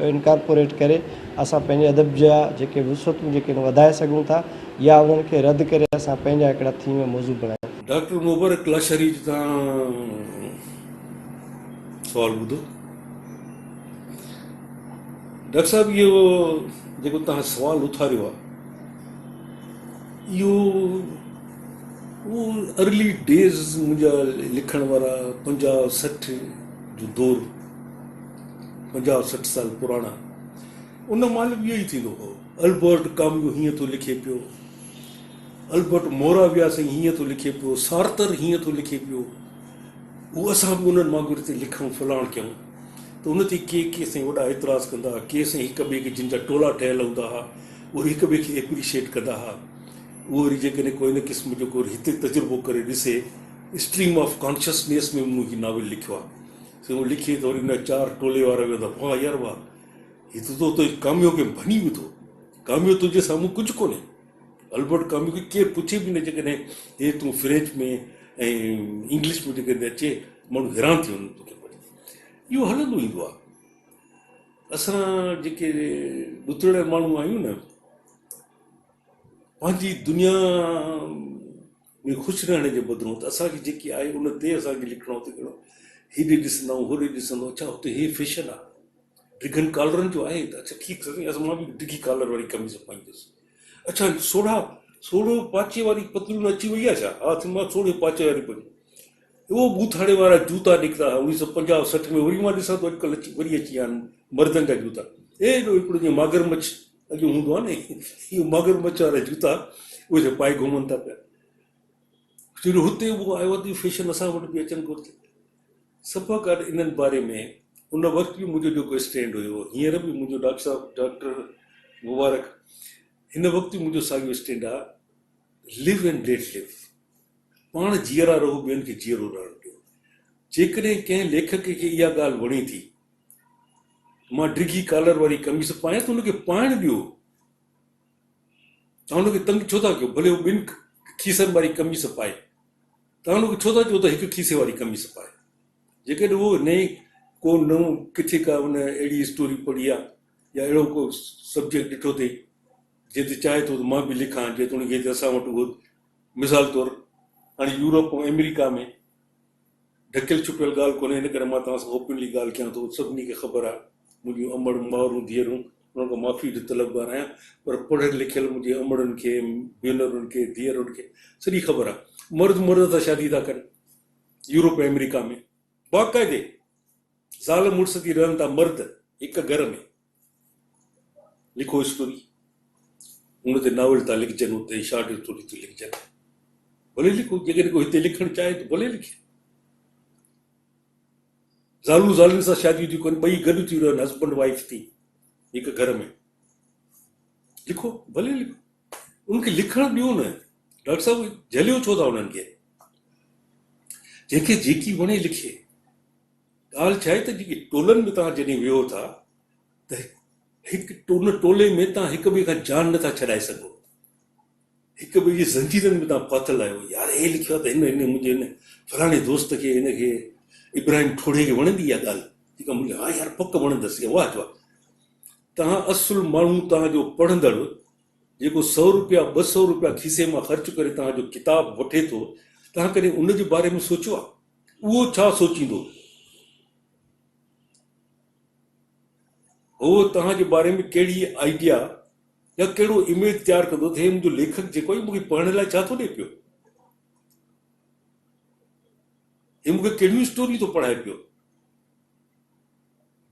इनकॉर्पोरेट करे असां पंहिंजे अदब जा जेके वुसअतूं जेके वधाए सघूं था या उन्हनि खे रद्द करे असां पंहिंजा हिकिड़ा थीम मौज़ू बणायूं। डॉक्टर मुबारक लाशारी जी तव्हां सवाल ॿुधो। डॉक्टर साहब इहो जेको तव्हां सवाल उथारियो आहे इहो उहो अर्ली डेज़ मुंहिंजा लिखण वारा 50-60 जो दौर, 50-60 साल पुराणा, उन महिल बि इहो ई थींदो हो। अल्बर्ट काम्यू हीअं थो लिखे पियो, अल्बर्ट मोरावियास हीअं थो लिखे पियो, सार्तर हीअं थो लिखे पियो। उहो असां बि उन्हनि वांगुरु हिते लिखूं फलाण कयूं त उन ते के साईं वॾा एतिराज़ कंदा हुआ, के साईं हिक ॿिए खे जिन जा टोला ठहियल हूंदा हुआ उहे हिक ॿिए खे एप्रिशिएट कंदा हुआ। उहो वरी जेकॾहिं कोई इन क़िस्म जो को हिते तजुर्बो करे ॾिसे, स्ट्रीम ऑफ कॉन्शियसनेस में मूं हीउ नाविल लिखियो आहे, सो उहो लिखी त वरी हुन 4 टोले वारा वेंदा, वाह यार वाह, हीउ त कामियो खे भञी विधो, कामियो तुंहिंजे साम्हूं कुझु कोन्हे। अल्बर्ट काम्यू खे केरु पुछे बि न, जेकॾहिं हे तूं फ्रेंच में ऐं इंग्लिश में जेकॾहिं अचे माण्हू हैरान थी वञनि तोखे पढ़ी। इहो हलंदो ईंदो आहे। असां जेके ॾुतड़ियल माण्हू आहियूं न, पंहिंजी दुनिया में ख़ुशि रहण जे बदिरां त असांखे जेकी आहे उन ते असांखे लिखणो थो कहिड़ो, हेॾे ॾिसंदा आहियूं होॾे ॾिसंदो, अच्छा हुते हे फैशन आहे, डिघनि कॉलरनि जो आहे, त अच्छा ठीकु आहे, असां मां बि डिघी कॉलर वारी कमीज़ पाईंदुसि। अच्छा सोढ़ो पाचे वारी पतलून अची वई आहे छा? हा, मां सोढ़े पाचे वारी पई। उहो बूथाड़े वारा जूता निकिता 1950-60 में, वरी मां ॾिसां थो अॼुकल्ह वरी अची विया आहिनि मर्दनि जा जूता। एॾो हिकिड़ो जीअं मागरमच्छ अॼु हूंदो आहे न, इहो मगरमच्छ वारा जूता उहे पाए घुमनि था पिया। छो हुते उहो आयो आहे त फैशन असां वटि बि अचनि घुरिजे। सफ़ा कर इन्हनि बारे में उन वक़्तु बि मुंहिंजो जेको स्टैंड हुयो, हींअर बि मुंहिंजो डॉक्टर मुबारक, हिन वक़्तु बि मुंहिंजो साॻियो स्टैंड आहे, लिव एंड लेट लिव। पाण जीअरा रहो, ॿियनि खे जीअरो रहणु ॾियो। जेकॾहिं कंहिं लेखक खे इहा ॻाल्हि वणे थी मां डिघी कॉलर वारी कमीज़ पायां त हुनखे पाइणु ॾियो, तव्हां हुनखे तंग छो था कयो? भले उहो 2 खीसनि वारी कमीज़ पाए, तव्हां हुनखे छो था चओ त 1 खीसे वारी कमीज़ पाए? जेकॾहिं उहो को नओं किथे का उन अहिड़ी स्टोरी पढ़ी आहे या अहिड़ो को सब्जेक्ट ॾिठो अथई जंहिं ते चाहे थो त मां बि लिखां, जेतोणीकि असां वटि उहो मिसाल तौरु हाणे यूरोप ऐं अमेरिका में ढकियल छुपियल ॻाल्हि कोन्हे, इन करे मां तव्हां सां ओपनली ॻाल्हि कयां थो। सभिनी खे ख़बर आहे, मुंहिंजियूं अमड़ मावरूं धीअरूं, उन्हनि खां माफ़ी जो तलबगार आहियां, पर पढ़ियल लिखियल मुंहिंजे अमड़नि खे, भेनरुनि खे, धीअरुनि खे सॼी ख़बर आहे। मर्द सां शादी था कनि यूरोप ऐं अमेरिका में, बाक़ाइदे ज़ाल मुड़ुस थी रहनि था मर्द हिक घर में। लिखो स्टोरी, उन ते नावल था लिखजनि, उते शॉर्ट स्टोरी थी लिखजनि, भले लिखो। जेकॾहिं को हिते लिखणु चाहे त भले लिखे। ज़ालूं ज़ालुनि सां शादियूं थियूं कनि, ॿई गॾु थियूं रहनि, हस्बैंड वाइफ थी हिकु घर में, लिखो भले लिखो, उनखे लिखणु ॾियो न। डॉक्टर साहिबु झलियो छो था उन्हनि खे? जंहिंखे जेकी वणे लिखे। ॻाल्हि छा आहे त जेकी टोलनि में तव्हां जॾहिं वियो था त उन टोले में तव्हां हिक ॿिए खां जान नथा छॾाए सघो, हिक ॿिए जी ज़ंजीरनि में तव्हां फाथल आहियो। यार हे लिखियो आहे त हिन मुंहिंजे हिन फलाणे दोस्त खे, हिनखे इब्राहिम ठोड़े खे वणंदी इहा ॻाल्हि, जेका मुंहिंजे हा यार पक वणंदसि, वाह वाह। तव्हां असुलु माण्हू, तव्हांजो पढ़ंदड़ जेको 100 रुपया 200 रुपया खीसे मां ख़र्च करे तव्हांजो किताब वठे थो, तव्हां कॾहिं उन जे बारे में सोचियो आहे? उहो छा सोचींदो? उहो तव्हांजे बारे में कहिड़ी आइडिया या कहिड़ो इमेज तयारु कंदो त हे मुंहिंजो लेखक जेको आहे मूंखे पढ़ण लाइ छा थो ॾिए पियो, हे मूंखे कहिड़ियूं स्टोरियूं थो पढ़ाए पियो,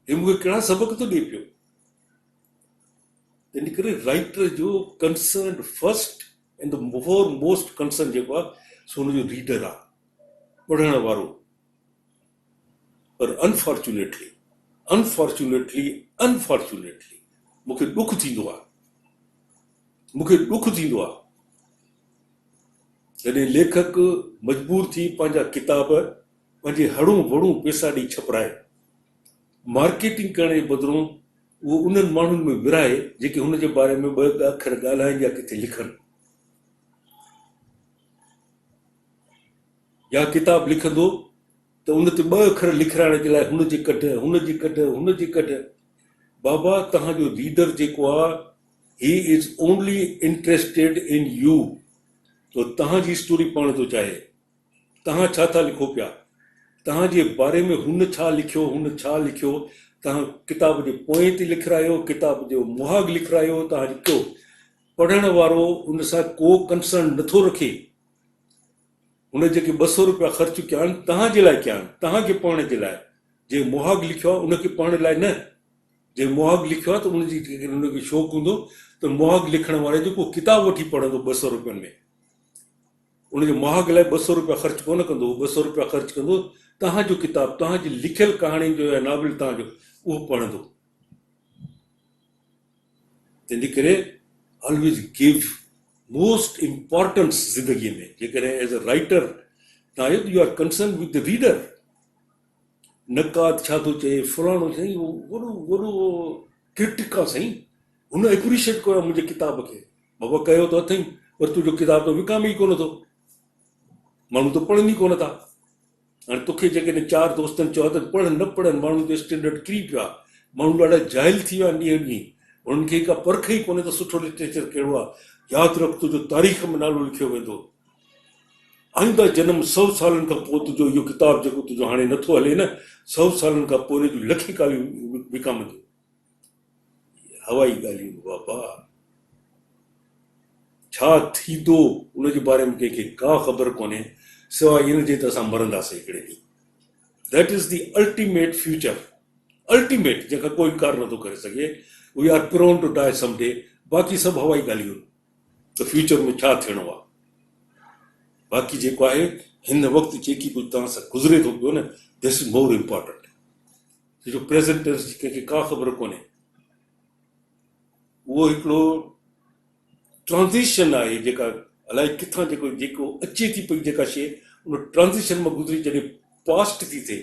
हे मूंखे कहिड़ा सबक थो ॾिए पियो। त तंहिंजे करे राइटर जो concern first and the four most concern जेको आहे सो हुनजो रीडर आहे, पढ़ण वारो। पर अनफॉर्चुनेटली मूंखे ॾुख थींदो आहे जॾहिं लेखक मजबूर थी पंहिंजा किताब पंहिंजे हड़ूं वड़ूं पैसा ॾेई छपराए, मार्केटिंग करण जे बदिरां उहो उन्हनि माण्हुनि में विराए जेके हुन जे बारे में ॿ अखर ॻाल्हाइनि या किथे लिखनि, या किताब लिखंदो त उन ते ॿ अखर लिखाइण जे लाइ हुनजी कढ। बाबा तव्हांजो रीडर जेको आहे he is only interested in U, तो तव्हांजी स्टोरी पढ़ण थो चाहे, तव्हां छा था लिखो पिया, तव्हांजे बारे में हुन छा लिखियो, तव्हां किताब जे पोएं ते लिखायो, किताब जो मुहाग लिखायो, तव्हां लिखो। पढ़ण वारो उन सां को कंसर्न नथो रखे। उन जेके 200 रुपया ख़र्च कया आहिनि तव्हांजे लाइ कया आहिनि, तव्हांखे पढ़ण जे लाइ। जे मुहाग लिखियो आहे उनखे पढ़ण लाइ न, जे मुहाग लिखियो आहे त उनखे शौक़ु हूंदो त मुहाग लिखण वारे जो को किताब वठी पढ़ंदो 200 रुपयनि में, उनजे मुहाग लाइ 200 रुपया ख़र्च कोन कंदो, 200 रुपया ख़र्च कंदो तव्हांजो किताब, तव्हांजी लिखियल कहाणी जो या नॉवल तव्हांजो उहो पढ़ंदो। तंहिंजे करे ऑलवेज गिव मोस्ट इम्पॉर्टेंस ज़िंदगीअ में। जेकॾहिं एज अ राइटर तव्हां you are concern with the reader, नक़ाद छा थो चए, फलाणो साईं वॾो क्रिटिक आहे साईं, हुन एप्रिशिएट कयो मुंहिंजे किताब खे। बाबा कयो त अथई, पर तुंहिंजो किताब त विकामे ई कोन थो, माण्हू त पढ़नि ई कोन था। हाणे तोखे जेकॾहिं 4 दोस्तनि चयो त पढ़नि न पढ़नि, माण्हुनि जो स्टैंडर्ड किरी पियो आहे, माण्हू ॾाढा जाहिल थी विया ॾींहं ॾींहुं, उन्हनि खे का परख ई कोन्हे त सुठो लिटरेचर कहिड़ो आहे। यादि रख तुंहिंजो तारीख़ में नालो लिखियो वेंदो, आईंदा जन्म 100 सालनि खां पोइ तुंहिंजो इहो किताब जेको तुंहिंजो हाणे नथो हले न, 100 सालनि खां पोइ जूं लखी ॻाल्हियूं विकामंदियूं। हवाई ॻाल्हियूं बाबा, छा थींदो उनजे बारे में कंहिंखे का ख़बर कोन्हे, सवाइ इन जे त असां मरंदासीं हिकिड़े ॾींहुं। That is the ultimate future, ultimate, जंहिंखां कोई इनकार नथो करे सघे। वी आर प्रोन टू डाई समडे, बाक़ी सभु हवाई ॻाल्हियूं त फ्यूचर में छा थियणो आहे। बाक़ी जेको आहे हिन वक़्तु जेकी कुझु तव्हां सां गुज़रे थो पियो न, दिस इज़ मोर इम्पॉर्टेंट। जो प्रेज़ेंट टेंस जी कंहिंखे का ख़बर कोन्हे, उहो हिकिड़ो ट्रांज़िशन आहे जेका अलाए किथां जेको अचे थी पई जेका शइ, उन ट्रांज़िशन मां गुज़री जॾहिं पास्ट थी थिए,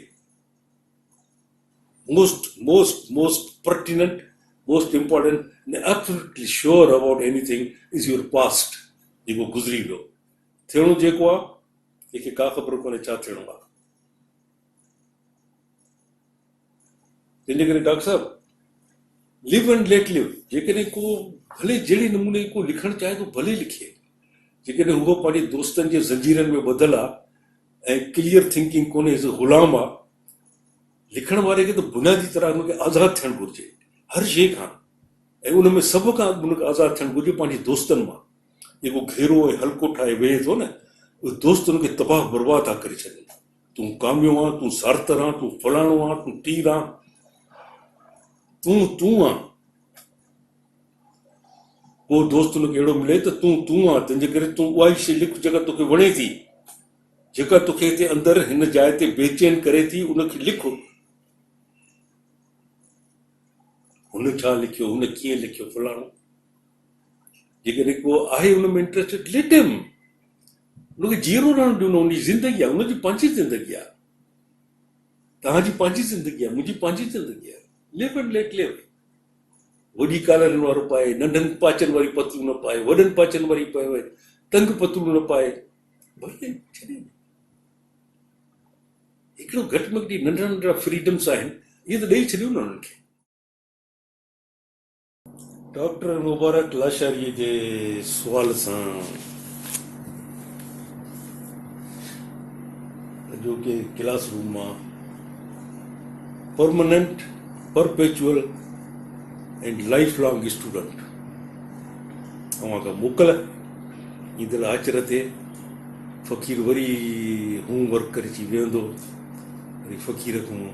most pertinent, most important and absolutely sure about anything is your past, जेको गुज़री वियो। थियणो जेको आहे कंहिंखे का ख़बर कोन्हे छा थियणो आहे। तंहिंजे करे डॉक्टर साहब, लिव एंड लेट लिव। जेकॾहिं को भले जहिड़े नमूने को लिखणु चाहे तो भले लिखे, जेकॾहिं उहो पंहिंजे दोस्तनि जे ज़ंजीरनि में ॿधल आहे ऐं क्लियर थिंकिंग कोन्हे, ग़ुलाम आहे, लिखण वारे खे त बुनियादी तरह हुनखे आज़ादु थियणु घुरिजे हर शइ खां, ऐं उन में सभ खां हुनखे आज़ादु थियणु घुरिजे पंहिंजे दोस्तनि मां। जेको घेरो ऐं हल्को ठाहे वेहे थो न, उहे दोस्त हुनखे तबाह बर्बाद था करे छॾनि। तूं कामियो आहे, तूं सार्तर आहे, तूं फलाणो आहे, तूं तीर आहे, तूं आहे। को दोस्त हुनखे अहिड़ो मिले त तूं आहे, तंहिंजे करे तूं उहा ई शइ लिख जेका तोखे वणे थी, जेका तोखे हिते अंदरि हिन जाइ ते बेचैन करे थी, उनखे लिख। हुन छा लिखियो, हुन कीअं लिखियो, फलाणो। जेकॾहिं को आहे हुन में इंट्रस्टेड, लेट हिम, हुनखे जीरो रहणु ॾिनो, हुनजी ज़िंदगी आहे, हुनजी पंहिंजी ज़िंदगी आहे, तव्हांजी पंहिंजी ज़िंदगी आहे, मुंहिंजी पंहिंजी ज़िंदगी आहे। Live and let live. वॾी कालरनि वारो पाए, नंढनि पाचनि वारी पतलू न पाए, वॾनि पाचनि वारी पाए, तंग पतलू न पाए, भले छॾे। हिकिड़ो घटि में घटि नंढा नंढा फ्रीडम्स आहिनि, इहे त ॾेई छॾियो न हुननि खे। डॉक्टर मुबारक लाशारीअ जे सुवाल सां अॼोके क्लासरूम मां permanent, perpetual and life long student तव्हां खां मोकल ईंदड़ आचर ते फ़क़ीर वरी होमवर्क करे अची वेहंदो, वरी फ़क़ीर खां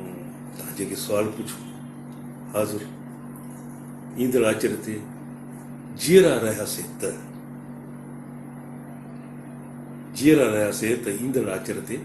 तव्हां जेके सुवाल पुछो हाज़ुर ईंदड़ आचर ते जीअरा रहियासीं त ईंदड़ आचर ते